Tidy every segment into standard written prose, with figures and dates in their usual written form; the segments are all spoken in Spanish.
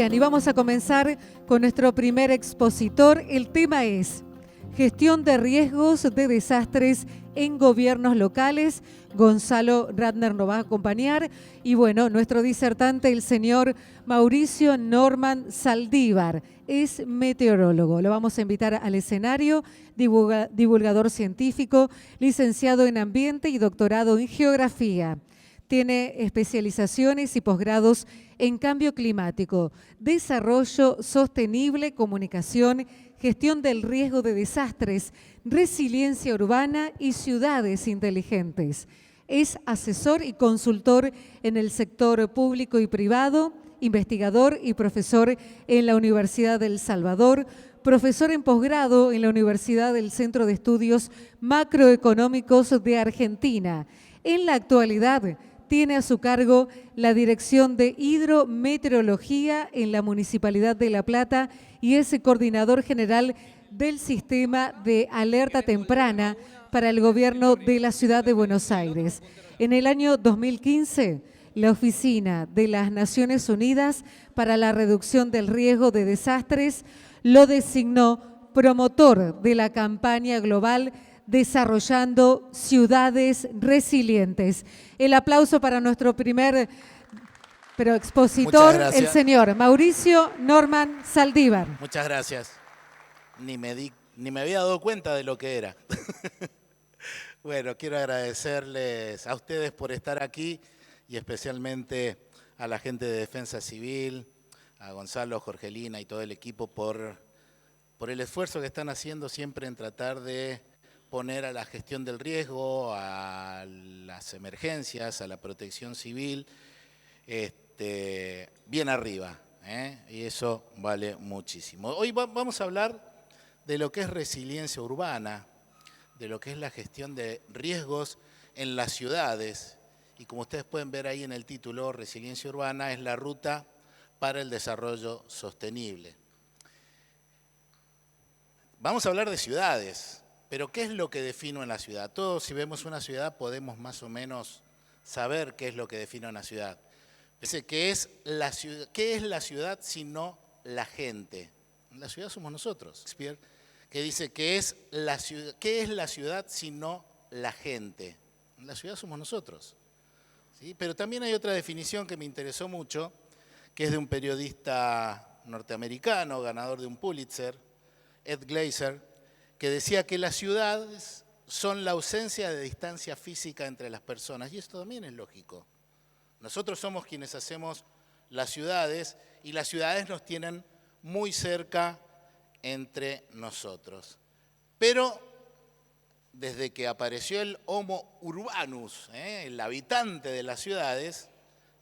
bien, y vamos a comenzar con nuestro primer expositor. El tema es Gestión de riesgos de desastres en gobiernos locales. Gonzalo Ratner nos va a acompañar. Y bueno, nuestro disertante, el señor Mauricio Norman Saldívar, es meteorólogo. Lo vamos a invitar al escenario, divulgador científico, licenciado en ambiente y doctorado en geografía. Tiene especializaciones y posgrados en cambio climático, desarrollo sostenible, comunicación, gestión del riesgo de desastres, resiliencia urbana y ciudades inteligentes. Es asesor y consultor en el sector público y privado, investigador y profesor en la Universidad de El Salvador, profesor en posgrado en la Universidad del Centro de Estudios Macroeconómicos de Argentina. En la actualidad, tiene a su cargo la Dirección de Hidrometeorología en la Municipalidad de La Plata y es coordinador general del Sistema de Alerta Temprana para el Gobierno de la Ciudad de Buenos Aires. En el año 2015, la Oficina de las Naciones Unidas para la Reducción del Riesgo de Desastres lo designó promotor de la campaña global Desarrollando Ciudades Resilientes. El aplauso para nuestro primer expositor, el señor Mauricio Norman Saldívar. Muchas gracias. Ni me había dado cuenta de lo que era. Bueno, quiero agradecerles a ustedes por estar aquí y especialmente a la gente de Defensa Civil, a Gonzalo, Jorgelina y todo el equipo por el esfuerzo que están haciendo siempre en tratar de poner a la gestión del riesgo, a las emergencias, a la protección civil, bien arriba, y eso vale muchísimo. Hoy vamos a hablar de lo que es resiliencia urbana, de lo que es la gestión de riesgos en las ciudades, y como ustedes pueden ver ahí en el título, resiliencia urbana es la ruta para el desarrollo sostenible. Vamos a hablar de ciudades. Pero ¿qué es lo que define una ciudad? Todos, si vemos una ciudad, podemos más o menos saber qué es lo que define una ciudad. Dice, ¿qué es la ciudad sino la gente? La ciudad somos nosotros. Shakespeare, que dice, ¿qué es la ciudad sino la gente? La ciudad somos nosotros. ¿Sí? Pero también hay otra definición que me interesó mucho, que es de un periodista norteamericano, ganador de un Pulitzer, Ed Glaeser, que decía que las ciudades son la ausencia de distancia física entre las personas. Y esto también es lógico. Nosotros somos quienes hacemos las ciudades y las ciudades nos tienen muy cerca entre nosotros. Pero desde que apareció el Homo urbanus, el habitante de las ciudades,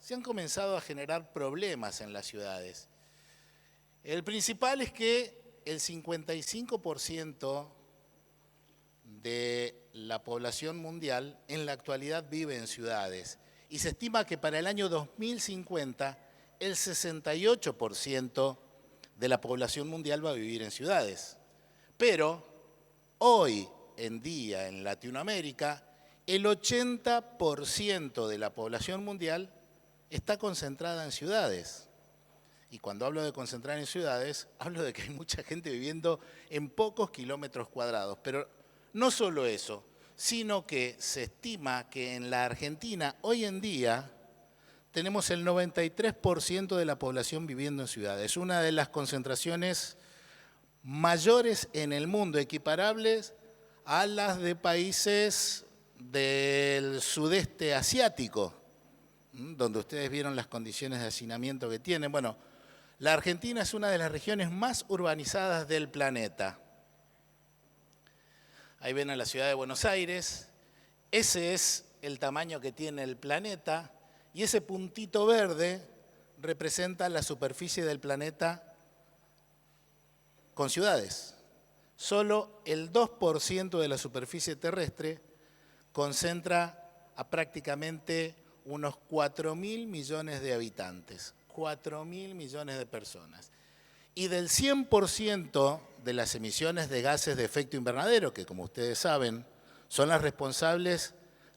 se han comenzado a generar problemas en las ciudades. El principal es que el 55% de la población mundial en la actualidad vive en ciudades y se estima que para el año 2050 el 68% de la población mundial va a vivir en ciudades. Pero hoy en día en Latinoamérica el 80% de la población mundial está concentrada en ciudades. Y cuando hablo de concentrar en ciudades, hablo de que hay mucha gente viviendo en pocos kilómetros cuadrados. Pero no solo eso, sino que se estima que en la Argentina hoy en día tenemos el 93% de la población viviendo en ciudades. Una de las concentraciones mayores en el mundo, equiparables a las de países del sudeste asiático, donde ustedes vieron las condiciones de hacinamiento que tienen. Bueno, la Argentina es una de las regiones más urbanizadas del planeta. Ahí ven a la ciudad de Buenos Aires. Ese es el tamaño que tiene el planeta y ese puntito verde representa la superficie del planeta con ciudades. Solo el 2% de la superficie terrestre concentra a prácticamente unos 4.000 millones de habitantes. 4.000 millones de personas. Y del 100% de las emisiones de gases de efecto invernadero, que como ustedes saben, son las responsables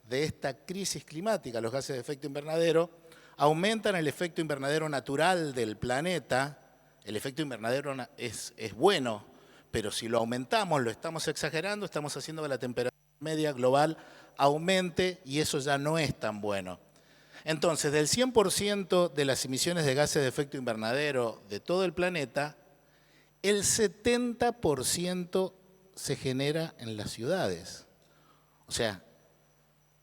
de esta crisis climática, los gases de efecto invernadero, aumentan el efecto invernadero natural del planeta. El efecto invernadero es bueno, pero si lo aumentamos, lo estamos exagerando, estamos haciendo que la temperatura media global aumente y eso ya no es tan bueno. Entonces, del 100% de las emisiones de gases de efecto invernadero de todo el planeta, el 70% se genera en las ciudades. O sea,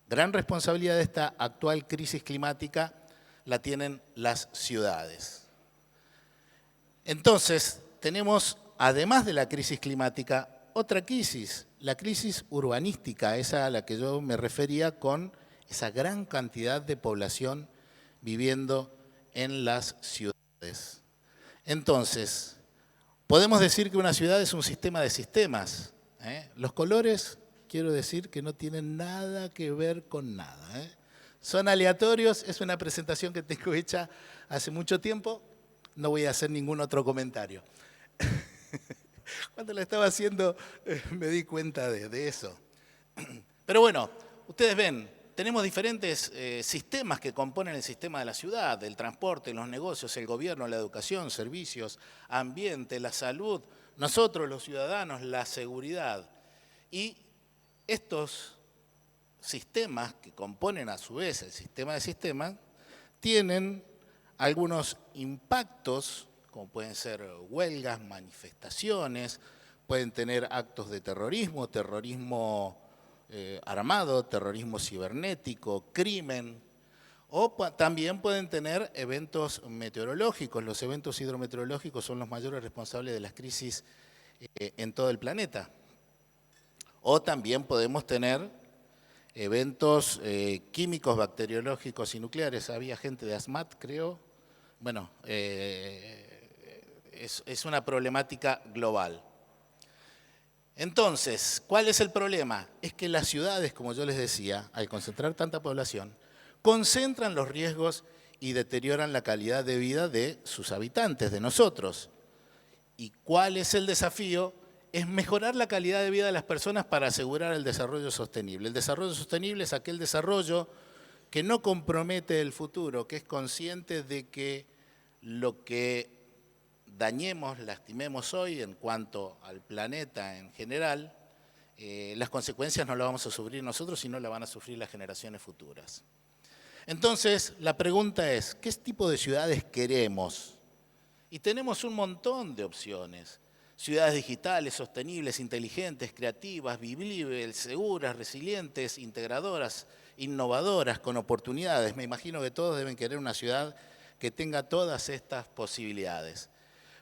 gran responsabilidad de esta actual crisis climática la tienen las ciudades. Entonces, tenemos, además de la crisis climática, otra crisis, la crisis urbanística, esa a la que yo me refería con esa gran cantidad de población viviendo en las ciudades. Entonces, podemos decir que una ciudad es un sistema de sistemas. Los colores, quiero decir que no tienen nada que ver con nada. Son aleatorios, es una presentación que tengo hecha hace mucho tiempo, no voy a hacer ningún otro comentario. Cuando la estaba haciendo me di cuenta de eso. Pero bueno, ustedes ven, tenemos diferentes sistemas que componen el sistema de la ciudad, el transporte, los negocios, el gobierno, la educación, servicios, ambiente, la salud, nosotros los ciudadanos, la seguridad. Y estos sistemas que componen a su vez el sistema de sistemas tienen algunos impactos, como pueden ser huelgas, manifestaciones, pueden tener actos de terrorismo, terrorismo armado, terrorismo cibernético, crimen, o también pueden tener eventos meteorológicos. Los eventos hidrometeorológicos son los mayores responsables de las crisis en todo el planeta. O también podemos tener eventos químicos, bacteriológicos y nucleares. Había gente de ASMAT, creo. Bueno, es una problemática global. Entonces, ¿cuál es el problema? Es que las ciudades, como yo les decía, al concentrar tanta población, concentran los riesgos y deterioran la calidad de vida de sus habitantes, de nosotros. ¿Y cuál es el desafío? Es mejorar la calidad de vida de las personas para asegurar el desarrollo sostenible. El desarrollo sostenible es aquel desarrollo que no compromete el futuro, que es consciente de que lo que dañemos, lastimemos hoy en cuanto al planeta en general, las consecuencias no las vamos a sufrir nosotros, sino las van a sufrir las generaciones futuras. Entonces, la pregunta es, ¿qué tipo de ciudades queremos? Y tenemos un montón de opciones. Ciudades digitales, sostenibles, inteligentes, creativas, vivibles, seguras, resilientes, integradoras, innovadoras, con oportunidades. Me imagino que todos deben querer una ciudad que tenga todas estas posibilidades.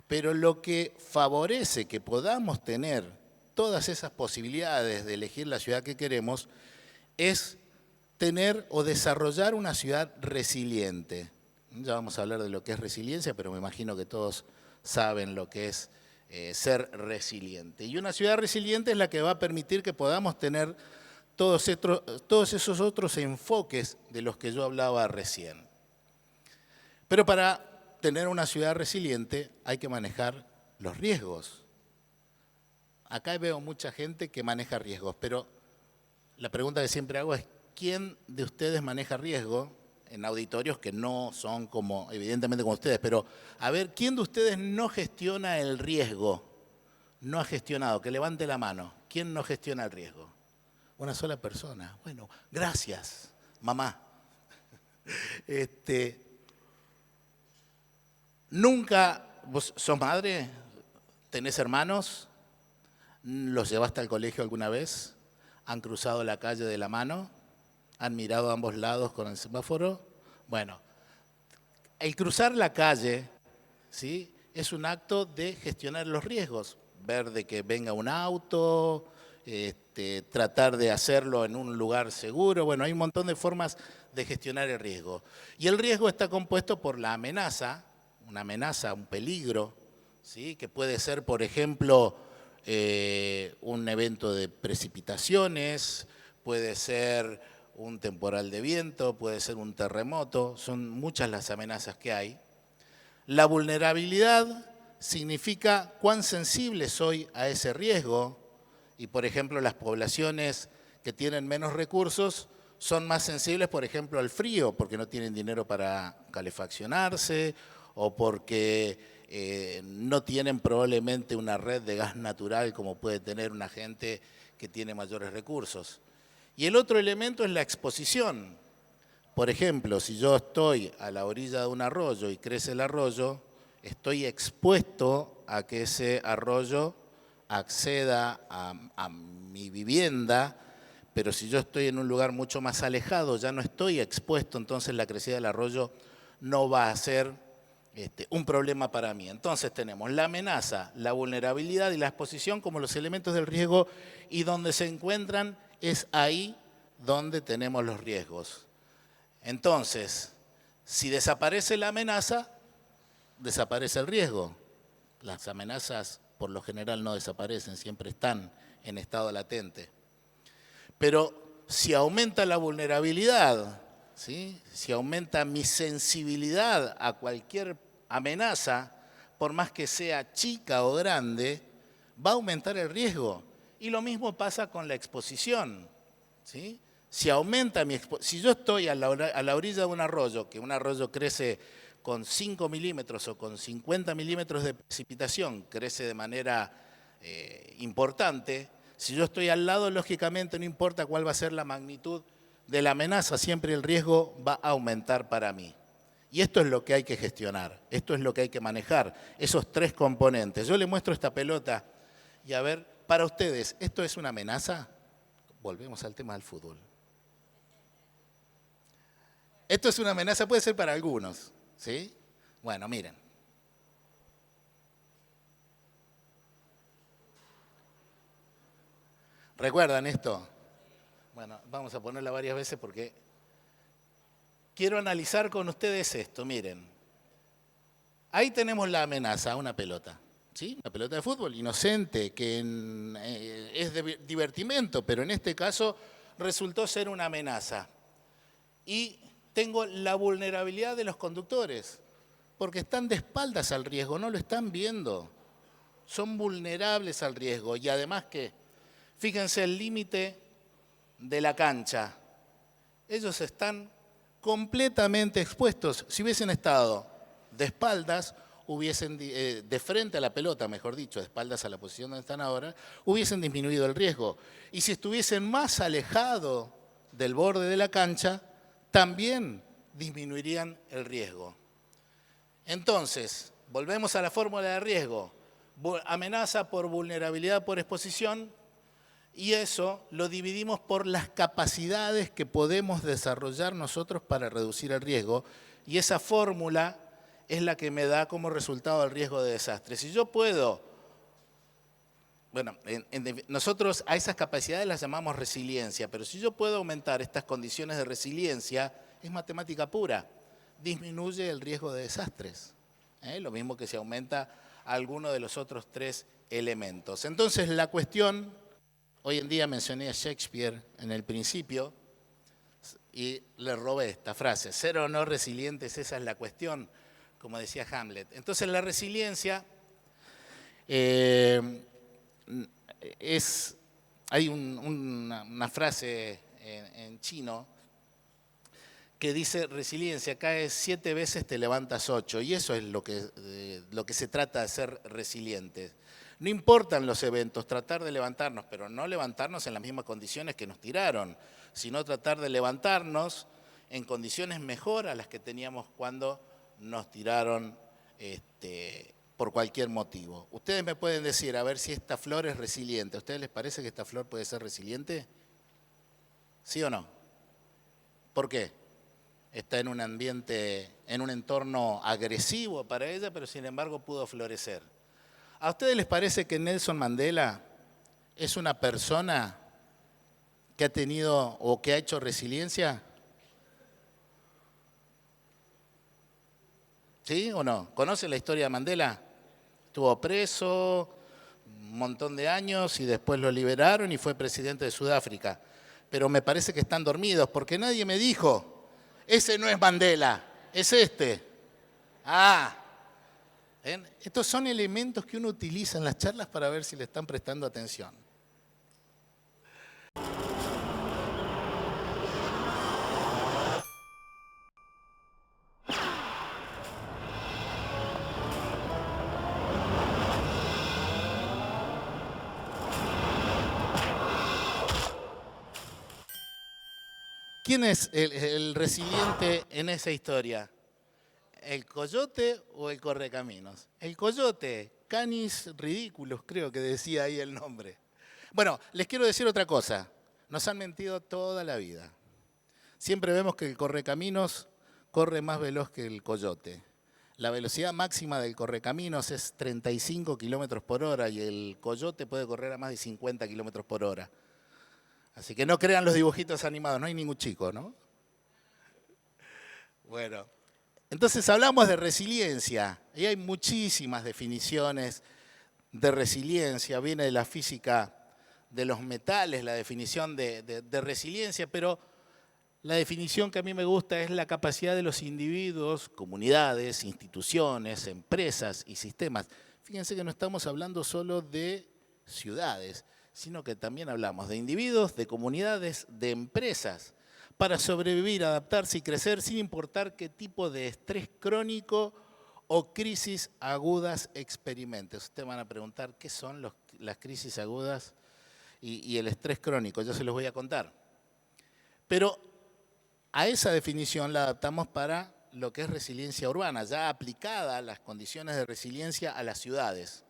Pero lo que favorece que podamos tener todas esas posibilidades de elegir la ciudad que queremos es tener o desarrollar una ciudad resiliente. Ya vamos a hablar de lo que es resiliencia, pero me imagino que todos saben lo que es ser resiliente. Y una ciudad resiliente es la que va a permitir que podamos tener todos esos otros enfoques de los que yo hablaba recién. Pero para tener una ciudad resiliente hay que manejar los riesgos. Acá veo mucha gente que maneja riesgos, pero la pregunta que siempre hago es, ¿quién de ustedes maneja riesgo? En auditorios que no son como, evidentemente como ustedes, pero a ver, ¿quién de ustedes no gestiona el riesgo? No ha gestionado, que levante la mano. ¿Quién no gestiona el riesgo? Una sola persona. Bueno, gracias, mamá. Nunca, vos sos madre, tenés hermanos, los llevaste al colegio alguna vez, han cruzado la calle de la mano, han mirado a ambos lados con el semáforo. Bueno, el cruzar la calle, ¿sí?, es un acto de gestionar los riesgos, ver de que venga un auto, tratar de hacerlo en un lugar seguro. Bueno, hay un montón de formas de gestionar el riesgo. Y el riesgo está compuesto por la amenaza, una amenaza, un peligro, ¿sí?, que puede ser, por ejemplo, un evento de precipitaciones, puede ser un temporal de viento, puede ser un terremoto, son muchas las amenazas que hay. La vulnerabilidad significa cuán sensible soy a ese riesgo y, por ejemplo, las poblaciones que tienen menos recursos son más sensibles, por ejemplo, al frío, porque no tienen dinero para calefaccionarse o porque no tienen probablemente una red de gas natural como puede tener una gente que tiene mayores recursos. Y el otro elemento es la exposición. Por ejemplo, si yo estoy a la orilla de un arroyo y crece el arroyo, estoy expuesto a que ese arroyo acceda a mi vivienda, pero si yo estoy en un lugar mucho más alejado, ya no estoy expuesto, entonces la crecida del arroyo no va a ser un problema para mí. Entonces tenemos la amenaza, la vulnerabilidad y la exposición como los elementos del riesgo, y donde se encuentran es ahí donde tenemos los riesgos. Entonces, si desaparece la amenaza, desaparece el riesgo. Las amenazas por lo general no desaparecen, siempre están en estado latente. Pero si aumenta la vulnerabilidad, ¿sí? Si aumenta mi sensibilidad a cualquier amenaza, por más que sea chica o grande, va a aumentar el riesgo. Y lo mismo pasa con la exposición, ¿sí? Si aumenta si yo estoy a la orilla de un arroyo, que un arroyo crece con 5 milímetros o con 50 milímetros de precipitación, crece de manera importante. Si yo estoy al lado, lógicamente no importa cuál va a ser la magnitud de la amenaza, siempre el riesgo va a aumentar para mí. Y esto es lo que hay que gestionar, esto es lo que hay que manejar, esos tres componentes. Yo le muestro esta pelota y a ver, para ustedes, ¿esto es una amenaza? Volvemos al tema del fútbol. Esto es una amenaza, puede ser para algunos, ¿sí? Bueno, miren. ¿Recuerdan esto? Bueno, vamos a ponerla varias veces porque quiero analizar con ustedes esto. Miren, ahí tenemos la amenaza, una pelota, ¿sí? Una pelota de fútbol inocente, que es de divertimento, pero en este caso resultó ser una amenaza. Y tengo la vulnerabilidad de los conductores, porque están de espaldas al riesgo, no lo están viendo. Son vulnerables al riesgo y además que, fíjense el límite de la cancha. Ellos están completamente expuestos. Si hubiesen estado de espaldas, de frente a la pelota, mejor dicho, de espaldas a la posición donde están ahora, hubiesen disminuido el riesgo. Y si estuviesen más alejados del borde de la cancha, también disminuirían el riesgo. Entonces, volvemos a la fórmula de riesgo. Amenaza por vulnerabilidad por exposición, y eso lo dividimos por las capacidades que podemos desarrollar nosotros para reducir el riesgo, y esa fórmula es la que me da como resultado el riesgo de desastre. Si yo puedo, bueno, nosotros a esas capacidades las llamamos resiliencia, pero si yo puedo aumentar estas condiciones de resiliencia, es matemática pura, disminuye el riesgo de desastres. Lo mismo que si aumenta alguno de los otros tres elementos. Entonces la cuestión, hoy en día mencioné a Shakespeare en el principio y le robé esta frase, ser o no resilientes, esa es la cuestión, como decía Hamlet. Entonces la resiliencia hay una frase en chino que dice resiliencia, caes 7 veces, te levantas 8, y eso es lo que se trata de ser resilientes. No importan los eventos, tratar de levantarnos, pero no levantarnos en las mismas condiciones que nos tiraron, sino tratar de levantarnos en condiciones mejor a las que teníamos cuando nos tiraron por cualquier motivo. Ustedes me pueden decir, a ver si esta flor es resiliente. ¿A ustedes les parece que esta flor puede ser resiliente? ¿Sí o no? ¿Por qué? Está en un ambiente, en un entorno agresivo para ella, pero sin embargo pudo florecer. ¿A ustedes les parece que Nelson Mandela es una persona que ha tenido o que ha hecho resiliencia? ¿Sí o no? ¿Conocen la historia de Mandela? Estuvo preso un montón de años y después lo liberaron y fue presidente de Sudáfrica. Pero me parece que están dormidos porque nadie me dijo, ese no es Mandela, es este. ¿Ven? Estos son elementos que uno utiliza en las charlas para ver si le están prestando atención. ¿Quién es el resiliente en esa historia? ¿El coyote o el correcaminos? El coyote, canis ridiculus, creo que decía ahí el nombre. Bueno, les quiero decir otra cosa. Nos han mentido toda la vida. Siempre vemos que el correcaminos corre más veloz que el coyote. La velocidad máxima del correcaminos es 35 kilómetros por hora y el coyote puede correr a más de 50 kilómetros por hora. Así que no crean los dibujitos animados, no hay ningún chico, ¿no? Bueno, entonces hablamos de resiliencia y hay muchísimas definiciones de resiliencia. Viene de la física de los metales, la definición de resiliencia, pero la definición que a mí me gusta es la capacidad de los individuos, comunidades, instituciones, empresas y sistemas. Fíjense que no estamos hablando solo de ciudades, sino que también hablamos de individuos, de comunidades, de empresas, para sobrevivir, adaptarse y crecer sin importar qué tipo de estrés crónico o crisis agudas experimentes. Ustedes van a preguntar qué son las crisis agudas y el estrés crónico, ya se los voy a contar. Pero a esa definición la adaptamos para lo que es resiliencia urbana, ya aplicada a las condiciones de resiliencia a las ciudades.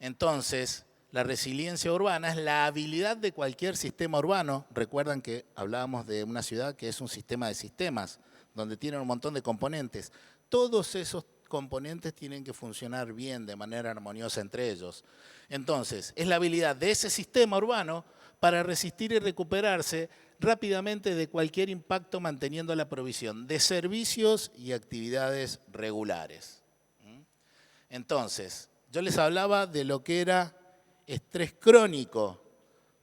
Entonces, la resiliencia urbana es la habilidad de cualquier sistema urbano. Recuerdan que hablábamos de una ciudad que es un sistema de sistemas, donde tiene un montón de componentes. Todos esos componentes tienen que funcionar bien, de manera armoniosa entre ellos. Entonces, es la habilidad de ese sistema urbano para resistir y recuperarse rápidamente de cualquier impacto, manteniendo la provisión de servicios y actividades regulares. Entonces, yo les hablaba de lo que era estrés crónico.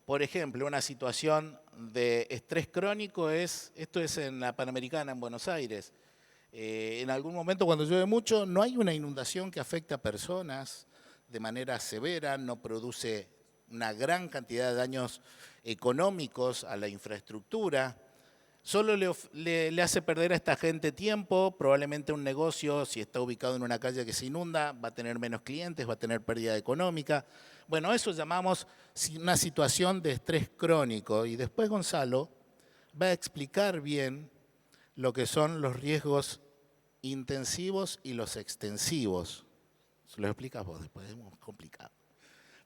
Por ejemplo, una situación de estrés crónico esto es en la Panamericana, en Buenos Aires. En algún momento, cuando llueve mucho, no hay una inundación que afecte a personas de manera severa, no produce una gran cantidad de daños económicos a la infraestructura, solo le hace perder a esta gente tiempo, probablemente un negocio, si está ubicado en una calle que se inunda, va a tener menos clientes, va a tener pérdida económica. Bueno, eso llamamos una situación de estrés crónico y después Gonzalo va a explicar bien lo que son los riesgos intensivos y los extensivos. Se lo explicas vos después, es muy complicado.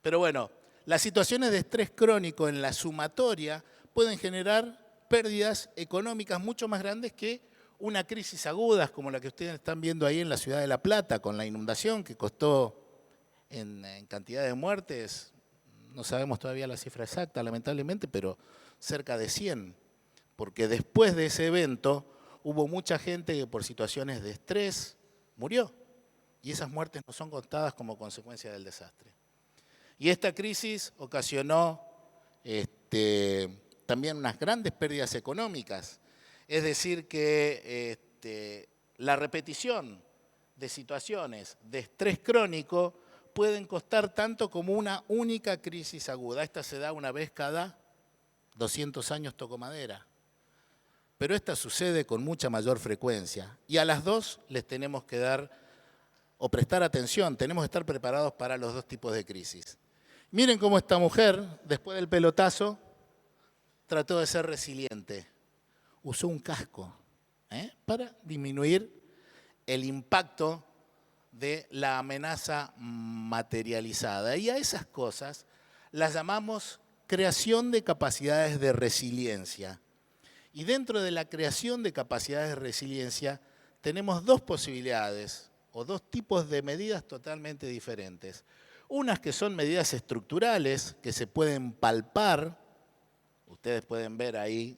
Pero bueno, las situaciones de estrés crónico en la sumatoria pueden generar pérdidas económicas mucho más grandes que una crisis aguda, como la que ustedes están viendo ahí en la ciudad de La Plata, con la inundación que costó en cantidad de muertes, no sabemos todavía la cifra exacta, lamentablemente, pero cerca de 100, porque después de ese evento hubo mucha gente que por situaciones de estrés murió, y esas muertes no son contadas como consecuencia del desastre. Y esta crisis ocasionó también unas grandes pérdidas económicas. Es decir, que la repetición de situaciones de estrés crónico pueden costar tanto como una única crisis aguda. Esta se da una vez cada 200 años, toco madera. Pero esta sucede con mucha mayor frecuencia. Y a las dos les tenemos que dar o prestar atención, tenemos que estar preparados para los dos tipos de crisis. Miren cómo esta mujer, después del pelotazo, trató de ser resiliente. Usó un casco para disminuir el impacto de la amenaza materializada. Y a esas cosas las llamamos creación de capacidades de resiliencia. Y dentro de la creación de capacidades de resiliencia tenemos dos posibilidades o dos tipos de medidas totalmente diferentes. Unas que son medidas estructurales que se pueden palpar. Ustedes pueden ver ahí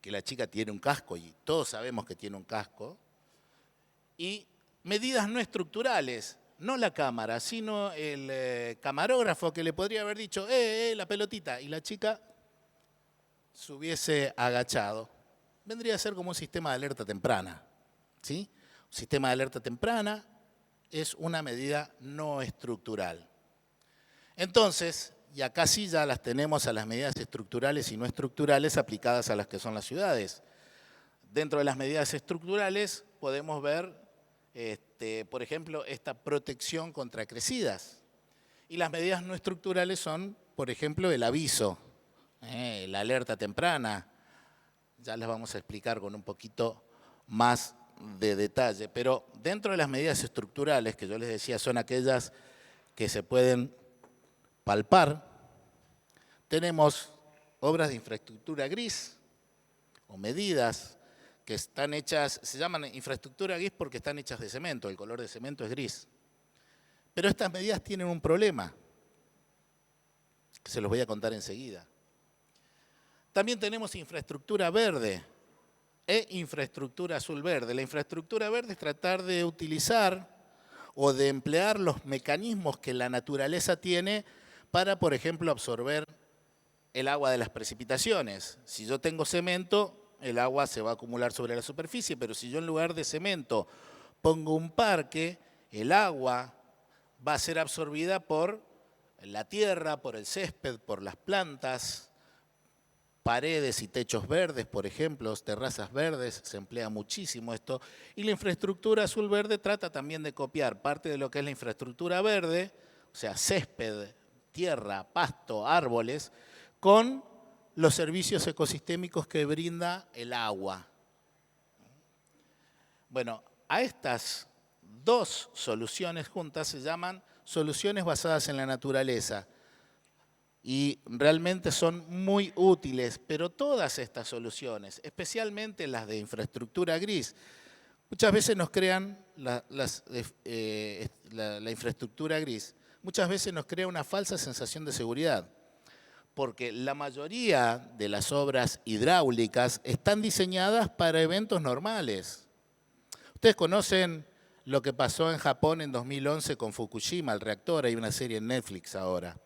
que la chica tiene un casco y todos sabemos que tiene un casco. Y medidas no estructurales, no la cámara, sino el camarógrafo que le podría haber dicho, la pelotita, y la chica se hubiese agachado. Vendría a ser como un sistema de alerta temprana, ¿sí? Un sistema de alerta temprana es una medida no estructural. Entonces, y acá sí ya las tenemos a las medidas estructurales y no estructurales aplicadas a las que son las ciudades. Dentro de las medidas estructurales podemos ver, por ejemplo, esta protección contra crecidas. Y las medidas no estructurales son, por ejemplo, el aviso, la alerta temprana, ya las vamos a explicar con un poquito más de detalle, pero dentro de las medidas estructurales, que yo les decía son aquellas que se pueden palpar, tenemos obras de infraestructura gris o medidas que están hechas, se llaman infraestructura gris porque están hechas de cemento, el color de cemento es gris. Pero estas medidas tienen un problema, que se los voy a contar enseguida. También tenemos infraestructura verde e infraestructura azul-verde. La infraestructura verde es tratar de utilizar o de emplear los mecanismos que la naturaleza tiene para, por ejemplo, absorber el agua de las precipitaciones. Si yo tengo cemento, el agua se va a acumular sobre la superficie, pero si yo en lugar de cemento pongo un parque, el agua va a ser absorbida por la tierra, por el césped, por las plantas, paredes y techos verdes, por ejemplo, terrazas verdes, se emplea muchísimo esto. Y la infraestructura azul-verde trata también de copiar parte de lo que es la infraestructura verde, o sea, césped, tierra, pasto, árboles, con los servicios ecosistémicos que brinda el agua. Bueno, a estas dos soluciones juntas se llaman soluciones basadas en la naturaleza y realmente son muy útiles, pero todas estas soluciones, especialmente las de infraestructura gris, muchas veces nos crean la infraestructura gris, muchas veces nos crea una falsa sensación de seguridad, porque la mayoría de las obras hidráulicas están diseñadas para eventos normales. Ustedes conocen lo que pasó en Japón en 2011 con Fukushima, el reactor, hay una serie en Netflix ahora.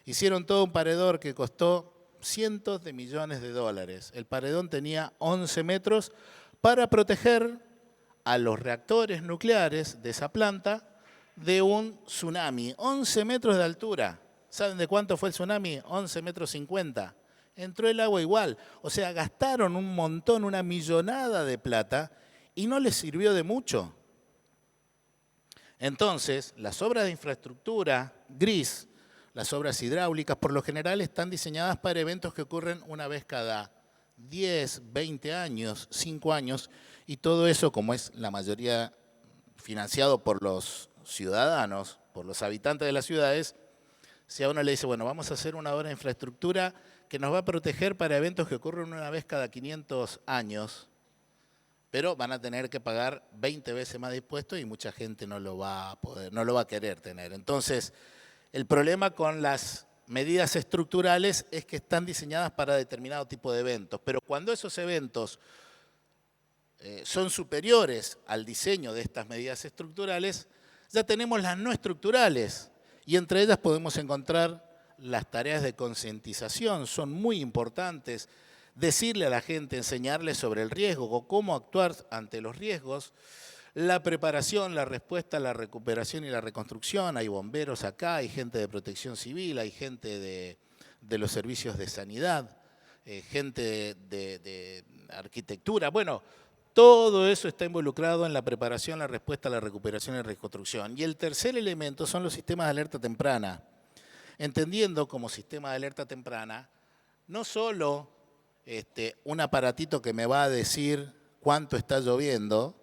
Hicieron todo un paredón que costó cientos de millones de dólares. El paredón tenía 11 metros para proteger a los reactores nucleares de esa planta de un tsunami. 11 metros de altura. ¿Saben de cuánto fue el tsunami? 11,50 metros. Entró el agua igual. O sea, gastaron un montón, una millonada de plata y no les sirvió de mucho. Entonces, las obras de infraestructura gris, las obras hidráulicas, por lo general están diseñadas para eventos que ocurren una vez cada 10, 20 años, 5 años, y todo eso, como es la mayoría financiado por los ciudadanos, por los habitantes de las ciudades, si a uno le dice, bueno, vamos a hacer una obra de infraestructura que nos va a proteger para eventos que ocurren una vez cada 500 años, pero van a tener que pagar 20 veces más de impuestos y mucha gente no lo va a poder, no lo va a querer tener. Entonces, el problema con las medidas estructurales es que están diseñadas para determinado tipo de eventos, pero cuando esos eventos son superiores al diseño de estas medidas estructurales, ya tenemos las no estructurales y entre ellas podemos encontrar las tareas de concientización, son muy importantes. Decirle a la gente, enseñarle sobre el riesgo o cómo actuar ante los riesgos, la preparación, la respuesta, la recuperación y la reconstrucción. Hay bomberos acá, hay gente de protección civil, hay gente de los servicios de sanidad, gente de arquitectura. Bueno, todo eso está involucrado en la preparación, la respuesta, la recuperación y la reconstrucción. Y el tercer elemento son los sistemas de alerta temprana. Entendiendo como sistema de alerta temprana, no solo un aparatito que me va a decir cuánto está lloviendo,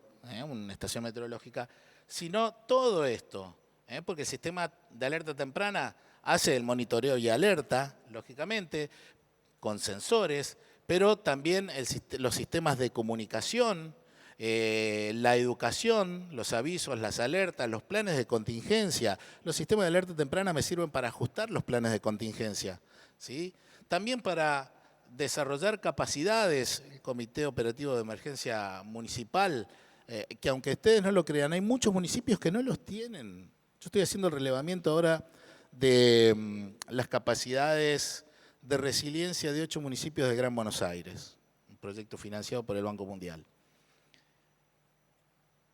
una estación meteorológica, sino todo esto, porque el sistema de alerta temprana hace el monitoreo y alerta, lógicamente, con sensores, pero también los sistemas de comunicación, la educación, los avisos, las alertas, los planes de contingencia. Los sistemas de alerta temprana me sirven para ajustar los planes de contingencia, ¿sí? También para desarrollar capacidades, el Comité Operativo de Emergencia Municipal, que aunque ustedes no lo crean, hay muchos municipios que no los tienen. Yo estoy haciendo el relevamiento ahora de las capacidades de resiliencia de 8 municipios de Gran Buenos Aires, un proyecto financiado por el Banco Mundial.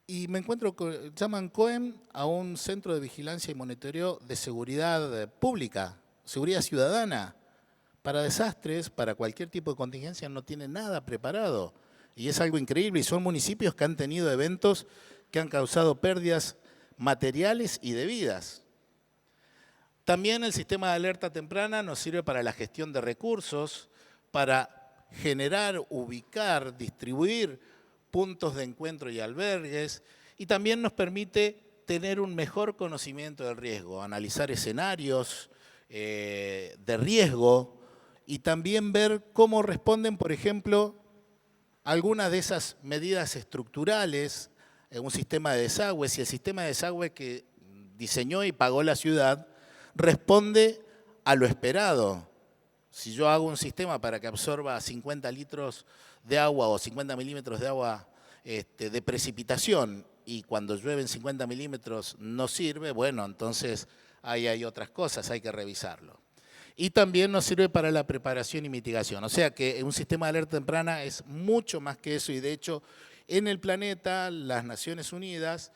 Y me encuentro, llaman COEM a un centro de vigilancia y monitoreo de seguridad pública, seguridad ciudadana. Para desastres, para cualquier tipo de contingencia no tiene nada preparado. Y es algo increíble y son municipios que han tenido eventos que han causado pérdidas materiales y de vidas. También el sistema de alerta temprana nos sirve para la gestión de recursos, para generar, ubicar, distribuir puntos de encuentro y albergues, y también nos permite tener un mejor conocimiento del riesgo, analizar escenarios de riesgo y también ver cómo responden, por ejemplo, algunas de esas medidas estructurales en un sistema de desagüe, si el sistema de desagüe que diseñó y pagó la ciudad responde a lo esperado. Si yo hago un sistema para que absorba 50 litros de agua o 50 milímetros de agua de precipitación y cuando llueven 50 milímetros no sirve, bueno, entonces ahí hay otras cosas, hay que revisarlo. Y también nos sirve para la preparación y mitigación. O sea que un sistema de alerta temprana es mucho más que eso y de hecho en el planeta las Naciones Unidas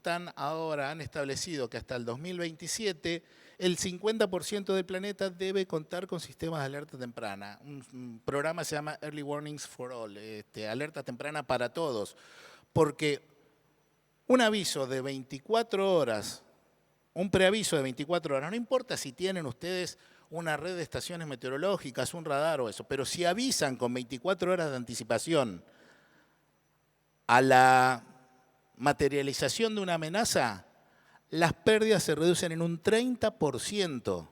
han establecido que hasta el 2027 el 50% del planeta debe contar con sistemas de alerta temprana. Un programa se llama Early Warnings for All, alerta temprana para todos, porque un aviso de 24 horas, un preaviso de 24 horas, no importa si tienen ustedes una red de estaciones meteorológicas, un radar o eso, pero si avisan con 24 horas de anticipación a la materialización de una amenaza, las pérdidas se reducen en un 30%.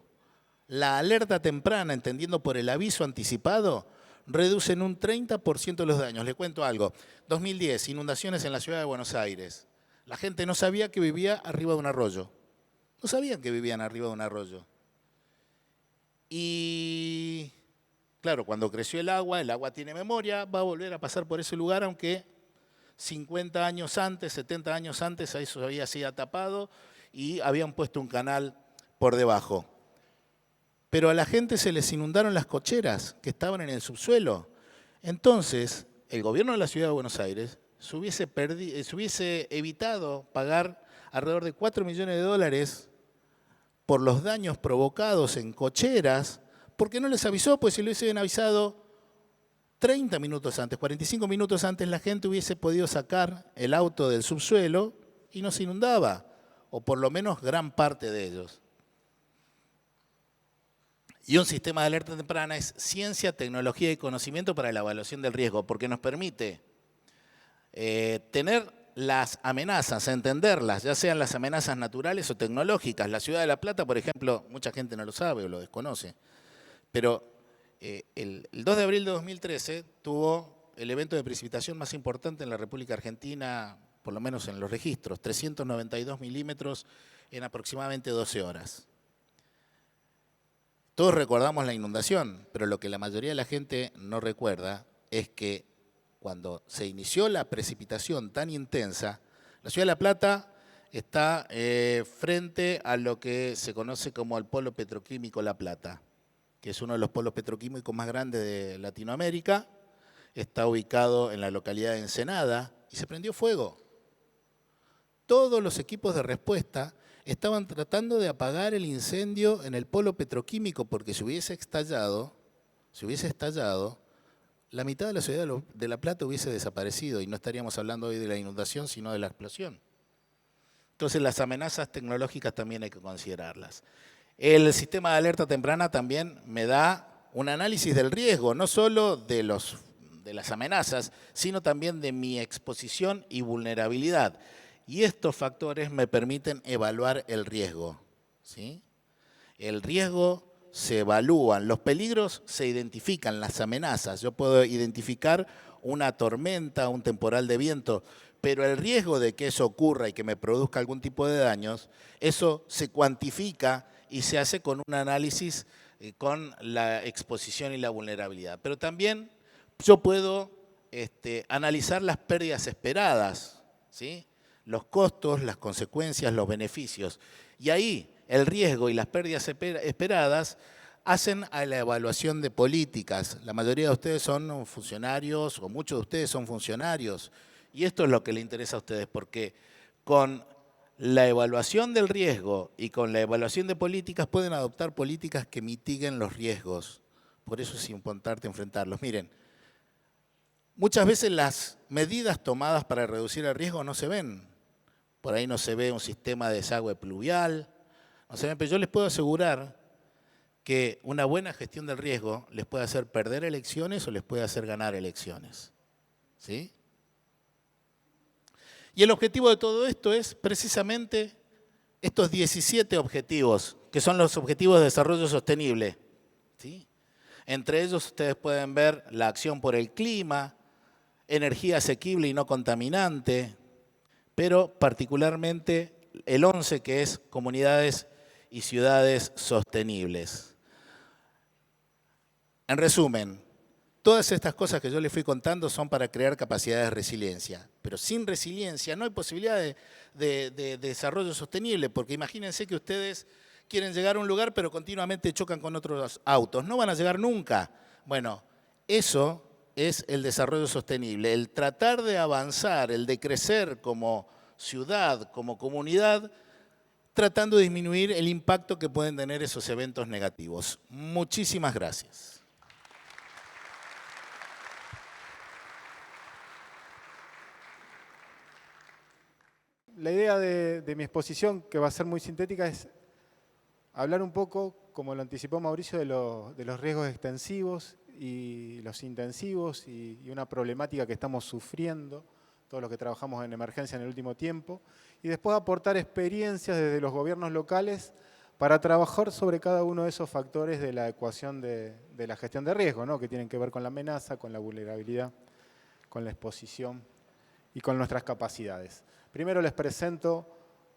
La alerta temprana, entendiendo por el aviso anticipado, reduce en un 30% los daños. Le cuento algo. 2010, inundaciones en la ciudad de Buenos Aires. La gente no sabía que vivía arriba de un arroyo. No sabían que vivían arriba de un arroyo. Y claro, cuando creció el agua tiene memoria, va a volver a pasar por ese lugar, aunque 50 años antes, 70 años antes, a eso había sido tapado y habían puesto un canal por debajo. Pero a la gente se les inundaron las cocheras que estaban en el subsuelo. Entonces, el gobierno de la ciudad de Buenos Aires se hubiese evitado pagar alrededor de 4 millones de dólares por los daños provocados en cocheras, porque no les avisó, pues si lo hubiesen avisado 30 minutos antes, 45 minutos antes, la gente hubiese podido sacar el auto del subsuelo y no se inundaba, o por lo menos gran parte de ellos. Y un sistema de alerta temprana es ciencia, tecnología y conocimiento para la evaluación del riesgo, porque nos permite tener las amenazas, entenderlas, ya sean las amenazas naturales o tecnológicas. La ciudad de La Plata, por ejemplo, mucha gente no lo sabe o lo desconoce, pero el 2 de abril de 2013 tuvo el evento de precipitación más importante en la República Argentina, por lo menos en los registros, 392 milímetros en aproximadamente 12 horas. Todos recordamos la inundación, pero lo que la mayoría de la gente no recuerda es que cuando se inició la precipitación tan intensa, la ciudad de La Plata está frente a lo que se conoce como el polo petroquímico La Plata, que es uno de los polos petroquímicos más grandes de Latinoamérica. Está ubicado en la localidad de Ensenada y se prendió fuego. Todos los equipos de respuesta estaban tratando de apagar el incendio en el polo petroquímico porque si hubiese estallado, la mitad de la ciudad de La Plata hubiese desaparecido y no estaríamos hablando hoy de la inundación, sino de la explosión. Entonces las amenazas tecnológicas también hay que considerarlas. El sistema de alerta temprana también me da un análisis del riesgo, no solo de las amenazas, sino también de mi exposición y vulnerabilidad. Y estos factores me permiten evaluar el riesgo, ¿sí? El riesgo se evalúan, los peligros se identifican, las amenazas. Yo puedo identificar una tormenta, un temporal de viento, pero el riesgo de que eso ocurra y que me produzca algún tipo de daños, eso se cuantifica y se hace con un análisis con la exposición y la vulnerabilidad. Pero también yo puedo analizar las pérdidas esperadas, ¿sí? Los costos, las consecuencias, los beneficios. Y ahí el riesgo y las pérdidas esperadas hacen a la evaluación de políticas. La mayoría de ustedes son funcionarios, o muchos de ustedes son funcionarios, y esto es lo que le interesa a ustedes, porque con la evaluación del riesgo y con la evaluación de políticas pueden adoptar políticas que mitiguen los riesgos. Por eso es importante enfrentarlos. Miren, muchas veces las medidas tomadas para reducir el riesgo no se ven. Por ahí no se ve un sistema de desagüe pluvial, no se ven, pero yo les puedo asegurar que una buena gestión del riesgo les puede hacer perder elecciones o les puede hacer ganar elecciones. ¿Sí? Y el objetivo de todo esto es precisamente estos 17 objetivos, que son los objetivos de desarrollo sostenible. ¿Sí? Entre ellos ustedes pueden ver la acción por el clima, energía asequible y no contaminante, pero particularmente el 11, que es comunidades y ciudades sostenibles. En resumen, todas estas cosas que yo les fui contando son para crear capacidades de resiliencia, pero sin resiliencia no hay posibilidad de desarrollo sostenible, porque imagínense que ustedes quieren llegar a un lugar pero continuamente chocan con otros autos, no van a llegar nunca. Bueno, eso es el desarrollo sostenible, el tratar de avanzar, el de crecer como ciudad, como comunidad, tratando de disminuir el impacto que pueden tener esos eventos negativos. Muchísimas gracias. La idea de mi exposición, que va a ser muy sintética, es hablar un poco, como lo anticipó Mauricio, de los riesgos extensivos y los intensivos y una problemática que estamos sufriendo todos los que trabajamos en emergencia en el último tiempo, y después aportar experiencias desde los gobiernos locales para trabajar sobre cada uno de esos factores de la ecuación de la gestión de riesgo, ¿no? Que tienen que ver con la amenaza, con la vulnerabilidad, con la exposición y con nuestras capacidades. Primero les presento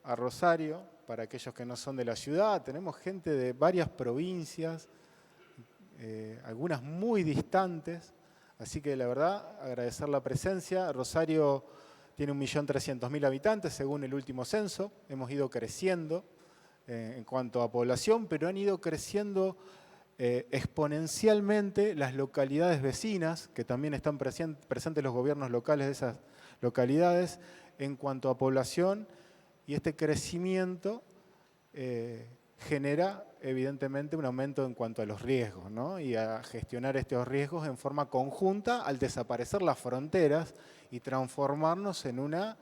a Rosario, para aquellos que no son de la ciudad. Tenemos gente de varias provincias, algunas muy distantes, así que la verdad agradecer la presencia. Rosario tiene 1.300.000 habitantes según el último censo. Hemos ido creciendo en cuanto a población, pero han ido creciendo exponencialmente las localidades vecinas, que también están presentes los gobiernos locales de esas localidades, en cuanto a población, y este crecimiento genera evidentemente un aumento en cuanto a los riesgos, ¿no? Y a gestionar estos riesgos en forma conjunta al desaparecer las fronteras y transformarnos en una